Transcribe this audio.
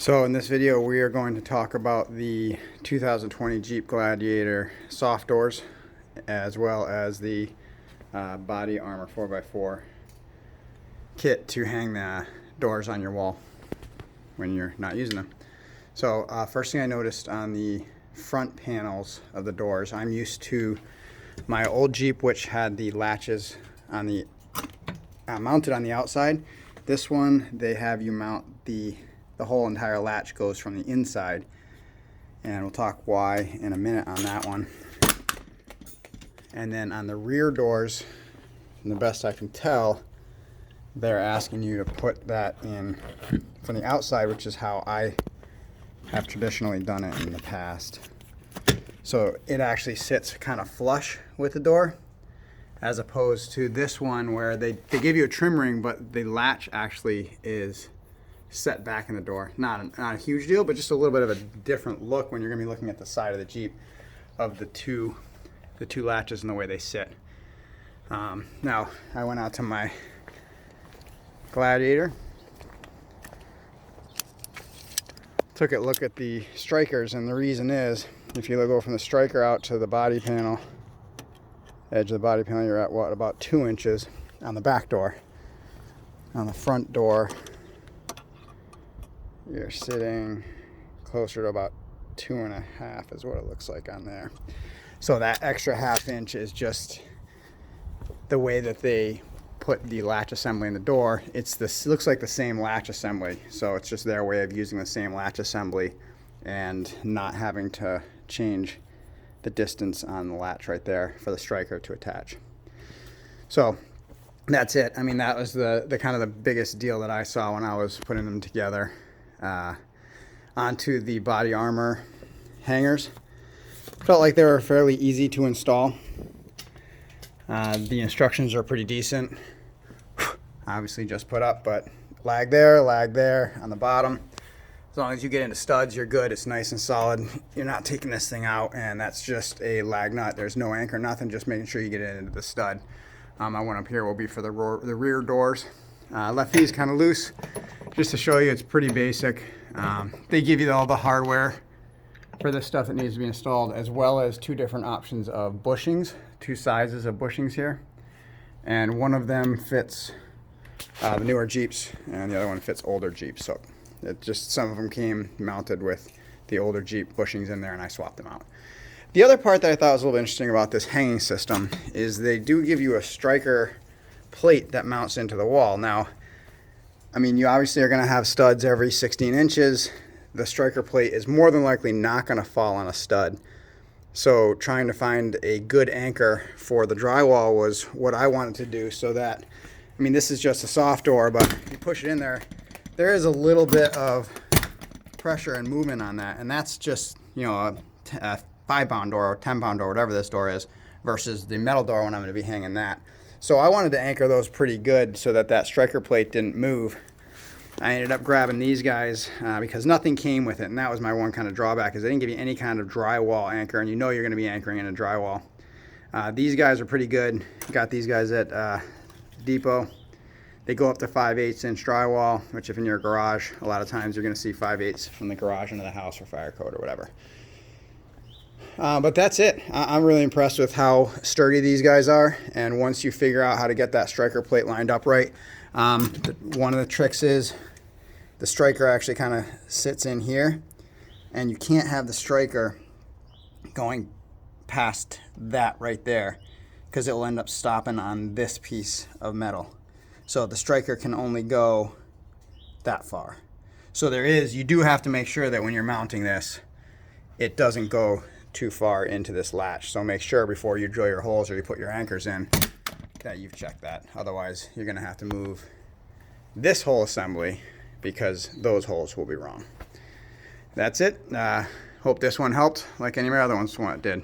So in this video we are going to talk about the 2020 Jeep Gladiator soft doors as well as the body armor 4x4 kit to hang the doors on your wall when you're not using them. So first thing I noticed on the front panels of the doors, I'm used to my old Jeep which had the latches on the mounted on the outside. This one, they have you mount the whole entire latch goes from the inside, and we'll talk why in a minute on that one. And then on the rear doors, from the best I can tell, they're asking you to put that in from the outside, which is how I have traditionally done it in the past. So it actually sits kind of flush with the door, as opposed to this one where they give you a trim ring, but the latch actually is set back in the door. Not a huge deal, but just a little bit of a different look when you're going to be looking at the side of the Jeep of the two latches and the way they sit. Now, I went out to my Gladiator, took a look at the strikers, and the reason is, if you go from the striker out to the body panel, edge of the body panel, you're at what, about 2 inches on the back door. On the front door, you're sitting closer to about 2.5 is what it looks like on there. So that extra ½ inch is just the way that they put the latch assembly in the door. It looks like the same latch assembly, so it's just their way of using the same latch assembly and not having to change the distance on the latch right there for the striker to attach. So that's it. I mean, that was the kind of the biggest deal that I saw when I was putting them together. Onto the body armor hangers. Felt like they were fairly easy to install. The instructions are pretty decent. Obviously just put up, but lag there on the bottom. As long as you get into studs, you're good. It's nice and solid. You're not taking this thing out, and that's just a lag nut. There's no anchor, nothing, just making sure you get it into the stud. My one up here will be for the rear doors. Left these kind of loose, just to show you it's pretty basic. They give you all the hardware for this stuff that needs to be installed, as well as 2 different options of bushings, 2 sizes of bushings here. And one of them fits the newer Jeeps, and the other one fits older Jeeps. So it just, some of them came mounted with the older Jeep bushings in there, and I swapped them out. The other part that I thought was a little interesting about this hanging system is they do give you a striker plate that mounts into the wall. Now, I mean, you obviously are going to have studs every 16 inches. The striker plate is more than likely not going to fall on a stud. So trying to find a good anchor for the drywall was what I wanted to do, so that, I mean, this is just a soft door, but if you push it in there, there is a little bit of pressure and movement on that. And that's just, you know, a 5-pound door or 10-pound door, whatever this door is, versus the metal door when I'm going to be hanging that. So I wanted to anchor those pretty good so that that striker plate didn't move. I ended up grabbing these guys because nothing came with it, and that was my one kind of drawback, is they didn't give you any kind of drywall anchor, and you know you're going to be anchoring in a drywall. These guys are pretty good. Got these guys at Depot. They go up to 5/8 inch drywall, which if in your garage, a lot of times you're going to see 5/8 from the garage into the house for fire code or whatever. But that's it. I'm really impressed with how sturdy these guys are, and once you figure out how to get that striker plate lined up right, one of the tricks is the striker actually kind of sits in here, and you can't have the striker going past that right there, because it will end up stopping on this piece of metal. So the striker can only go that far. So you do have to make sure that when you're mounting this, it doesn't go too far into this latch. So make sure before you drill your holes or you put your anchors in that you've checked that. Otherwise, you're going to have to move this whole assembly because those holes will be wrong. That's it. Hope this one helped like any of my other ones did.